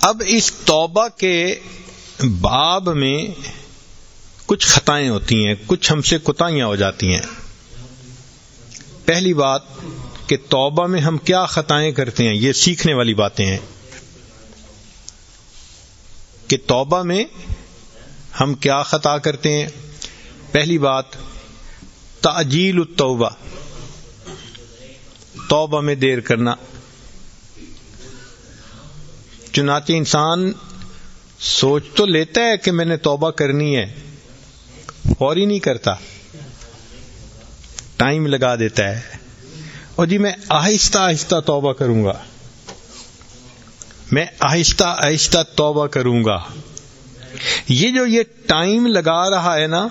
اب اس توبہ کے باب میں کچھ خطائیں ہوتی ہیں، کچھ ہم سے کوتاہیاں ہو جاتی ہیں. پہلی بات کہ توبہ میں ہم کیا خطائیں کرتے ہیں، یہ سیکھنے والی باتیں ہیں کہ توبہ میں ہم کیا خطا کرتے ہیں. پہلی بات تعجیل التوبہ، توبہ میں دیر کرنا. چنانچہ انسان سوچ تو لیتا ہے کہ میں نے توبہ کرنی ہے، فوری نہیں کرتا، ٹائم لگا دیتا ہے. اور جی میں آہستہ آہستہ توبہ کروں گا، میں آہستہ آہستہ توبہ کروں گا. یہ ٹائم لگا رہا ہے نا،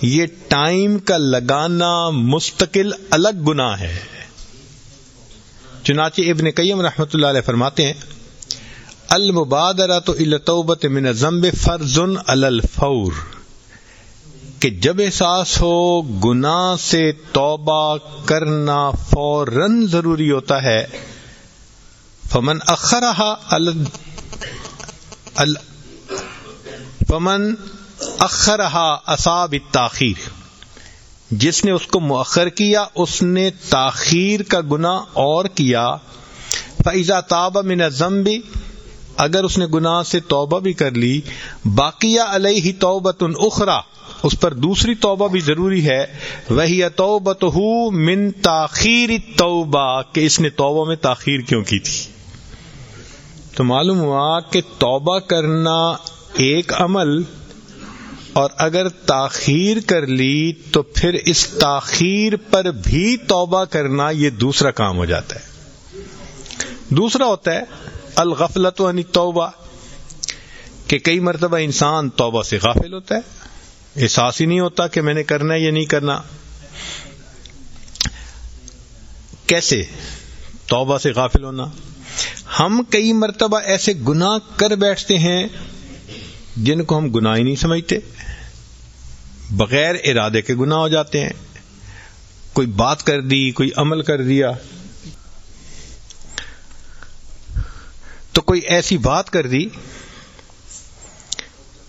یہ ٹائم کا لگانا مستقل الگ گناہ ہے. چنانچہ ابن قیم رحمۃ اللہ علیہ فرماتے ہیں المبادرۃ الی التوبۃ من الذنب فرض علی الفور، کہ جب احساس ہو گناہ سے توبہ کرنا فوراً ضروری ہوتا ہے. فمن اخرها اصاب التاخیر، جس نے اس کو مؤخر کیا اس نے تاخیر کا گناہ اور کیا. فاذا تاب من الذنب، اگر اس نے گناہ سے توبہ بھی کر لی، باقیہ علیہ توبۃ اخری، اس پر دوسری توبہ بھی ضروری ہے. وہی توبتہ من تاخیر التوبہ، کہ اس نے توبہ میں تاخیر کیوں کی تھی. تو معلوم ہوا کہ توبہ کرنا ایک عمل، اور اگر تاخیر کر لی تو پھر اس تاخیر پر بھی توبہ کرنا یہ دوسرا کام ہو جاتا ہے. دوسرا ہوتا ہے الغفلۃ عن التوبہ، کہ کئی مرتبہ انسان توبہ سے غافل ہوتا ہے، احساس ہی نہیں ہوتا کہ میں نے کرنا ہے یا نہیں کرنا. کیسے توبہ سے غافل ہونا؟ ہم کئی مرتبہ ایسے گناہ کر بیٹھتے ہیں جن کو ہم گناہ ہی نہیں سمجھتے، بغیر ارادے کے گناہ ہو جاتے ہیں. کوئی بات کر دی، کوئی عمل کر دیا، تو کوئی ایسی بات کر دی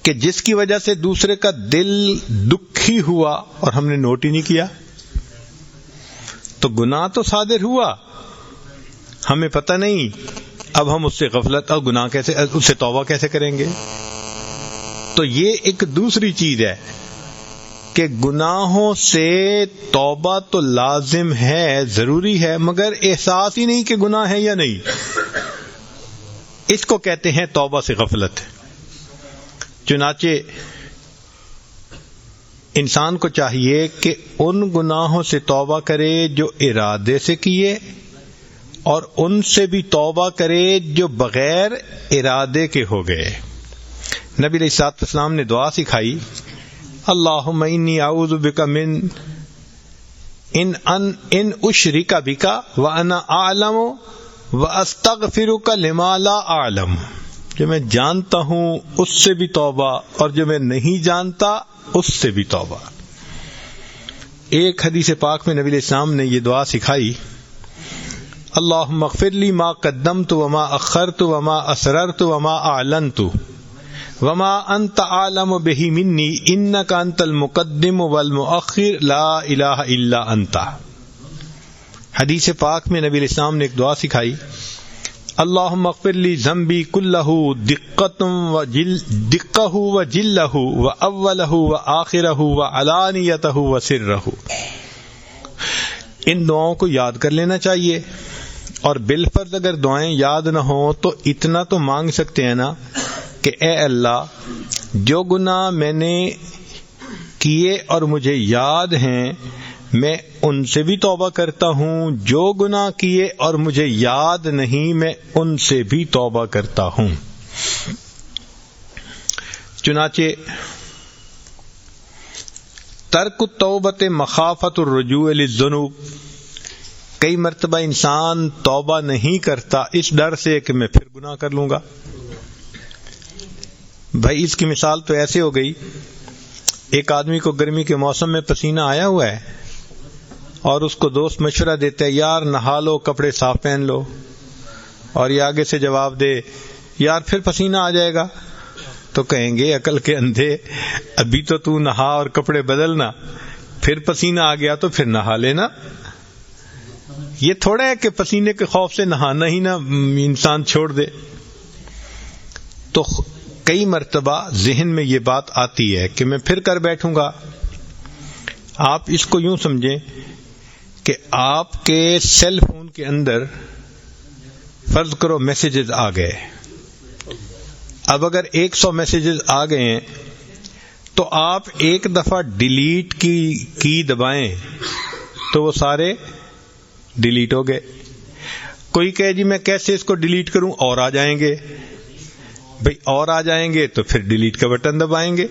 کہ جس کی وجہ سے دوسرے کا دل دکھی ہوا اور ہم نے نوٹ ہی نہیں کیا، تو گناہ تو صادر ہوا، ہمیں پتہ نہیں. اب ہم اس سے غفلت اور گناہ کیسے، اس سے توبہ کیسے کریں گے؟ تو یہ ایک دوسری چیز ہے کہ گناہوں سے توبہ تو لازم ہے، ضروری ہے، مگر احساس ہی نہیں کہ گناہ ہے یا نہیں. اس کو کہتے ہیں توبہ سے غفلت. چنانچہ انسان کو چاہیے کہ ان گناہوں سے توبہ کرے جو ارادے سے کیے، اور ان سے بھی توبہ کرے جو بغیر ارادے کے ہو گئے. نبی علیہ الصلوۃ والسلام نے دعا سکھائی، اللہم انی اعوذ بک من ان اشرک بک وانا اعلم واستغفرک لما لا اعلم، جو میں جانتا ہوں اس سے بھی توبہ، اور جو میں نہیں جانتا اس سے بھی توبہ. ایک حدیث پاک میں نبی علیہ السلام نے یہ دعا سکھائی، اللہم اغفر لی ما قدمت وما اخرت وما اسررت وما اعلنت وما انت عالم بہ منی انک انت المقدم والمؤخر لا الہ الا انت. حدیث پاک میں نبی علیہ السلام نے ایک دعا سکھائی، اللہم اغفر لی ذنبی کلہ دقہ وجلہ واولہ وآخرہ وعلانیتہ وسرہ. ان دعاؤں کو یاد کر لینا چاہیے، اور بالفرض اگر دعائیں یاد نہ ہوں تو اتنا تو مانگ سکتے ہیں نا کہ اے اللہ، جو گناہ میں نے کیے اور مجھے یاد ہیں میں ان سے بھی توبہ کرتا ہوں، جو گناہ کیے اور مجھے یاد نہیں میں ان سے بھی توبہ کرتا ہوں. چنانچہ ترک التوبۃ مخافۃ الرجوع للذنوب، کئی مرتبہ انسان توبہ نہیں کرتا اس ڈر سے کہ میں پھر گناہ کر لوں گا. بھائی اس کی مثال تو ایسے ہو گئی، ایک آدمی کو گرمی کے موسم میں پسینہ آیا ہوا ہے اور اس کو دوست مشورہ دیتا ہے یار نہا لو، کپڑے صاف پہن لو، اور یہ آگے سے جواب دے یار پھر پسینہ آ جائے گا، تو کہیں گے عقل کے اندھے، ابھی تو نہا اور کپڑے بدلنا، پھر پسینہ آ گیا تو پھر نہا لینا۔ یہ تھوڑا ہے کہ پسینے کے خوف سے نہانا ہی نہ انسان چھوڑ دے۔ تو کئی مرتبہ ذہن میں یہ بات آتی ہے کہ میں پھر کر بیٹھوں گا۔ آپ اس کو یوں سمجھیں کہ آپ کے سیل فون کے اندر فرض کرو میسیجز آ گئے، اب اگر 100 میسیجز آ گئے ہیں تو آپ ایک دفعہ ڈیلیٹ کی دبائیں تو وہ سارے ڈیلیٹ ہو گئے۔ کوئی کہے جی میں کیسے اس کو ڈیلیٹ کروں، اور آ جائیں گے، بھئی اور آ جائیں گے تو پھر ڈیلیٹ کا بٹن دبائیں گے۔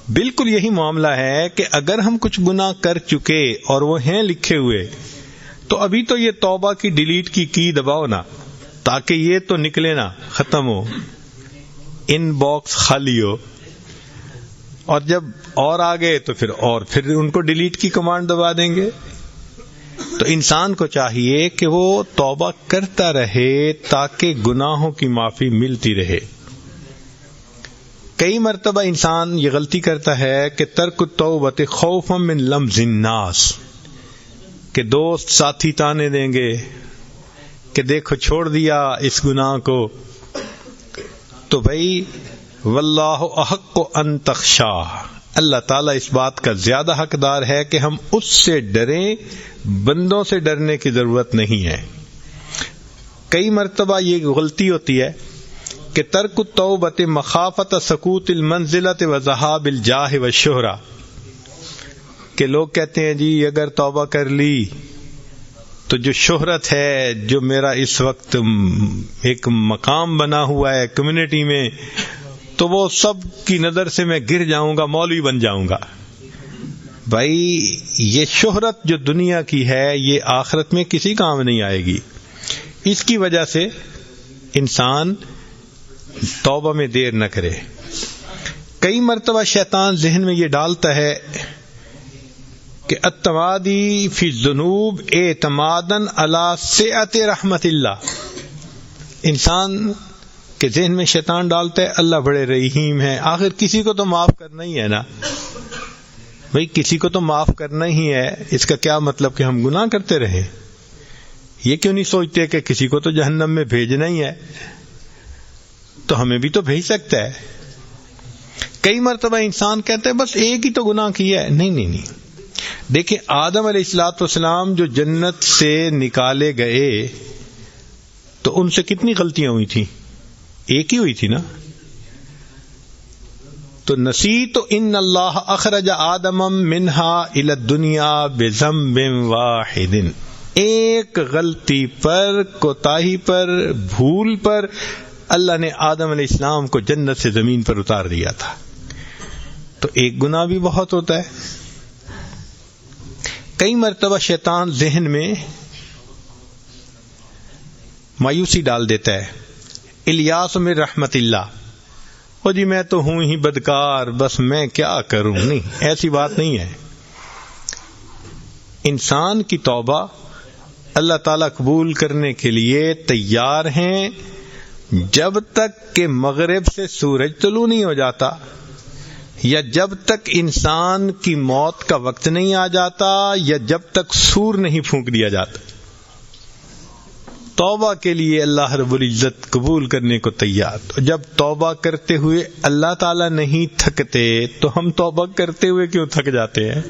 بالکل یہی معاملہ ہے کہ اگر ہم کچھ گناہ کر چکے اور وہ ہیں لکھے ہوئے تو ابھی تو یہ توبہ کی ڈیلیٹ کی دباؤ نا، تاکہ یہ تو نکلے نا، ختم ہو، ان باکس خالی ہو، اور جب اور آ گئے تو پھر ان کو ڈیلیٹ کی کمانڈ دبا دیں گے۔ تو انسان کو چاہیے کہ وہ توبہ کرتا رہے تاکہ گناہوں کی معافی ملتی رہے۔ کئی مرتبہ انسان یہ غلطی کرتا ہے کہ ترک التوبۃ خوفا من لمز الناس، کہ دوست ساتھی تانے دیں گے کہ دیکھو چھوڑ دیا اس گناہ کو۔ تو بھائی واللہ احق ان تخشاہ، اللہ تعالیٰ اس بات کا زیادہ حقدار ہے کہ ہم اس سے ڈریں، بندوں سے ڈرنے کی ضرورت نہیں ہے۔ کئی مرتبہ یہ غلطی ہوتی ہے کہ ترک التوبۃ مخافۃ سقوط المنزلۃ وذہاب الجاہ والشہرہ، کہ لوگ کہتے ہیں جی اگر توبہ کر لی تو جو شہرت ہے، جو میرا اس وقت ایک مقام بنا ہوا ہے کمیونٹی میں، تو وہ سب کی نظر سے میں گر جاؤں گا، مولوی بن جاؤں گا۔ بھائی یہ شہرت جو دنیا کی ہے یہ آخرت میں کسی کام نہیں آئے گی۔ اس کی وجہ سے انسان توبہ میں دیر نہ کرے۔ کئی مرتبہ شیطان ذہن میں یہ ڈالتا ہے کہ التمادی فی الذنوب اعتمادا علی سعۃ رحمت اللہ، انسان کے ذہن میں شیطان ڈالتا ہے اللہ بڑے رحیم ہے، آخر کسی کو تو معاف کرنا ہی ہے نا۔ بھئی کسی کو تو معاف کرنا ہی ہے، اس کا کیا مطلب کہ ہم گناہ کرتے رہیں؟ یہ کیوں نہیں سوچتے کہ کسی کو تو جہنم میں بھیجنا ہی ہے، تو ہمیں بھی تو بھیج سکتا ہے۔ کئی مرتبہ انسان کہتا ہے بس ایک ہی تو گناہ کیا ہے۔ نہیں، دیکھیں آدم علیہ الصلوۃ والسلام جو جنت سے نکالے گئے تو ان سے کتنی غلطیاں ہوئی تھیں؟ ایک ہی ہوئی تھی نا۔ تو نسیت ان اللہ اخرج آدم منہا الی الدنیا بذنب واحد، ایک غلطی پر، کوتاہی پر، بھول پر اللہ نے آدم علیہ السلام کو جنت سے زمین پر اتار دیا تھا۔ تو ایک گناہ بھی بہت ہوتا ہے۔ کئی مرتبہ شیطان ذہن میں مایوسی ڈال دیتا ہے، الیاس من رحمت اللہ، او جی میں تو ہوں ہی بدکار، بس میں کیا کروں۔ نہیں، ایسی بات نہیں ہے۔ انسان کی توبہ اللہ تعالیٰ قبول کرنے کے لیے تیار ہیں جب تک کہ مغرب سے سورج طلوع نہیں ہو جاتا، یا جب تک انسان کی موت کا وقت نہیں آ جاتا، یا جب تک سور نہیں پھونک دیا جاتا۔ توبہ کے لیے اللہ رب العزت قبول کرنے کو تیار۔ جب توبہ کرتے ہوئے اللہ تعالیٰ نہیں تھکتے تو ہم توبہ کرتے ہوئے کیوں تھک جاتے ہیں؟